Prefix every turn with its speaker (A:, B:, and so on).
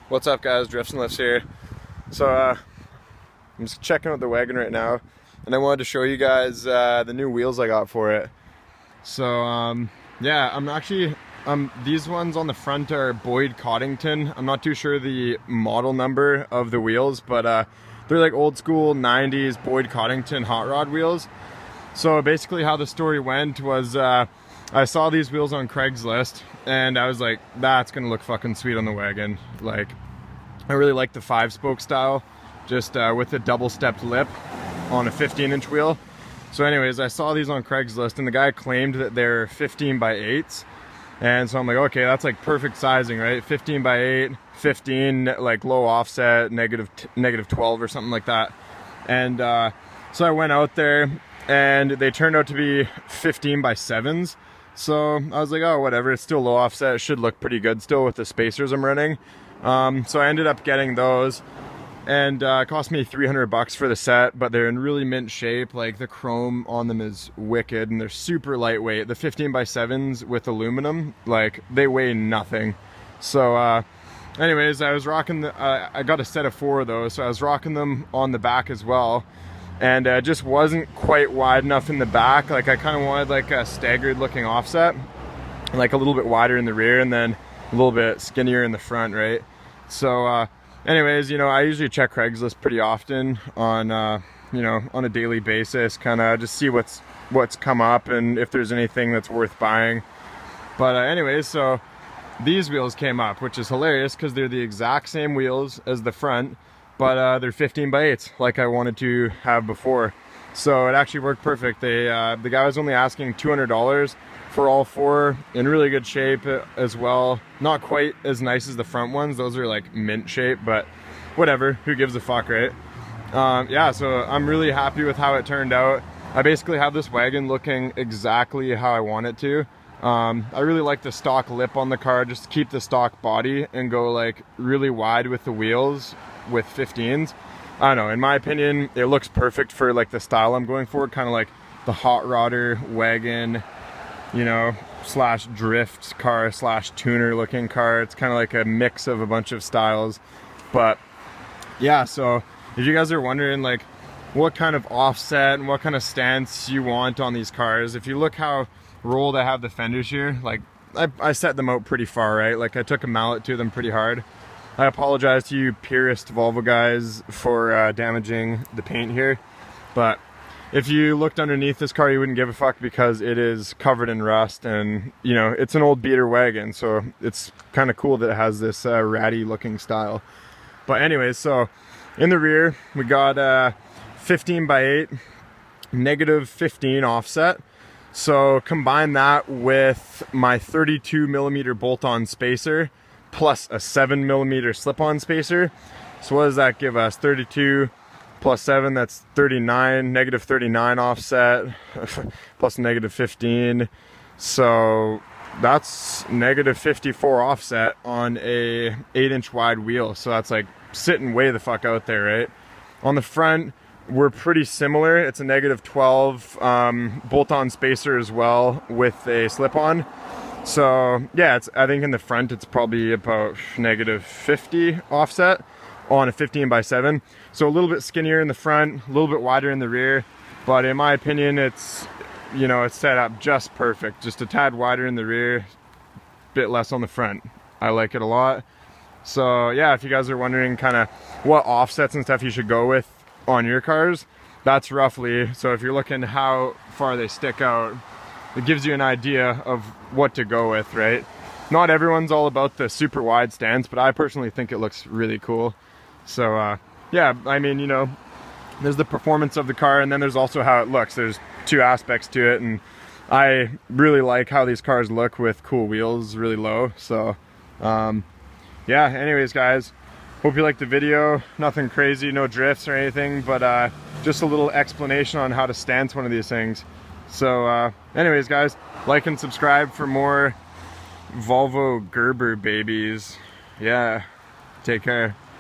A: What's up, guys? Drifts and Lifts here. So I'm just checking out the wagon right now, and I wanted to show you guys the new wheels I got for it. So yeah, these ones on the front are Boyd Coddington. I'm not too sure the model number of the wheels, but they're like old school 90s Boyd Coddington hot rod wheels. So basically how the story went was I saw these wheels on Craigslist and I was like, that's gonna look fucking sweet on the wagon. Like, I really like the 5-spoke style, just with a double stepped lip on a 15-inch wheel. So anyways, I saw these on Craigslist and the guy claimed that they're 15 by 8s. And so I'm like, okay, that's like perfect sizing, right? 15 by 8, 15, like low offset, negative 12 or something like that. And so I went out there and they turned out to be 15 by 7s. So I was like, oh, whatever, it's still low offset. It should look pretty good still with the spacers I'm running. So I ended up getting those, and it cost me $300 for the set, but they're in really mint shape. Like, the chrome on them is wicked and they're super lightweight. The 15 by 7s with aluminum, like, they weigh nothing. So anyways, I was rocking I got a set of 4 of those, so I was rocking them on the back as well. And it just wasn't quite wide enough in the back. Like, I kind of wanted like a staggered looking offset, like a little bit wider in the rear and then a little bit skinnier in the front, right? So anyways, you know, I usually check Craigslist pretty often on you know, on a daily basis, kind of just see what's come up and if there's anything that's worth buying. But anyways, so these wheels came up, which is hilarious because they're the exact same wheels as the front, but they're 15 by 8s like I wanted to have before. So it actually worked perfect. The guy was only asking $200 for all 4, in really good shape as well. Not quite as nice as the front ones. Those are like mint shape, but whatever, who gives a fuck, right? Yeah, so I'm really happy with how it turned out. I basically have this wagon looking exactly how I want it to. I really like the stock lip on the car, just to keep the stock body and go like really wide with the wheels with 15s. I don't know, in my opinion, it looks perfect for like the style I'm going for, kind of like the hot rodder wagon, you know, slash drift car slash tuner looking car. It's kind of like a mix of a bunch of styles. But yeah, so if you guys are wondering like what kind of offset and what kind of stance you want on these cars, if you look how rolled I have the fenders here, like I set them out pretty far, right? Like, I took a mallet to them pretty hard. I apologize to you purist Volvo guys for damaging the paint here, but if you looked underneath this car, you wouldn't give a fuck because it is covered in rust, and you know, it's an old beater wagon, so it's kind of cool that it has this ratty looking style. But anyways, so in the rear we got 15 by 8, negative 15 offset. So combine that with my 32mm bolt-on spacer plus a 7mm slip-on spacer. So what does that give us? 32 plus 7, that's 39, negative 39 offset, plus negative 15. So that's negative 54 offset on a 8-inch wide wheel. So that's like sitting way the fuck out there, right? On the front, we're pretty similar. It's a negative 12 bolt-on spacer as well with a slip-on. So yeah, I think in the front it's probably about negative 50 offset on a 15 by 7. So a little bit skinnier in the front, a little bit wider in the rear, but in my opinion it's, you know, it's set up just perfect. Just a tad wider in the rear, bit less on the front. I like it a lot. So yeah, if you guys are wondering kind of what offsets and stuff you should go with on your cars, that's roughly, so if you're looking how far they stick out, it gives you an idea of what to go with, right? Not everyone's all about the super wide stance, but I personally think it looks really cool. So yeah, I mean, you know, there's the performance of the car, and then there's also how it looks. There's 2 aspects to it, and I really like how these cars look with cool wheels really low. So yeah, anyways guys, hope you liked the video. Nothing crazy, no drifts or anything, but just a little explanation on how to stance one of these things. So anyways guys, like and subscribe for more Volvo Gerber babies. Yeah, take care.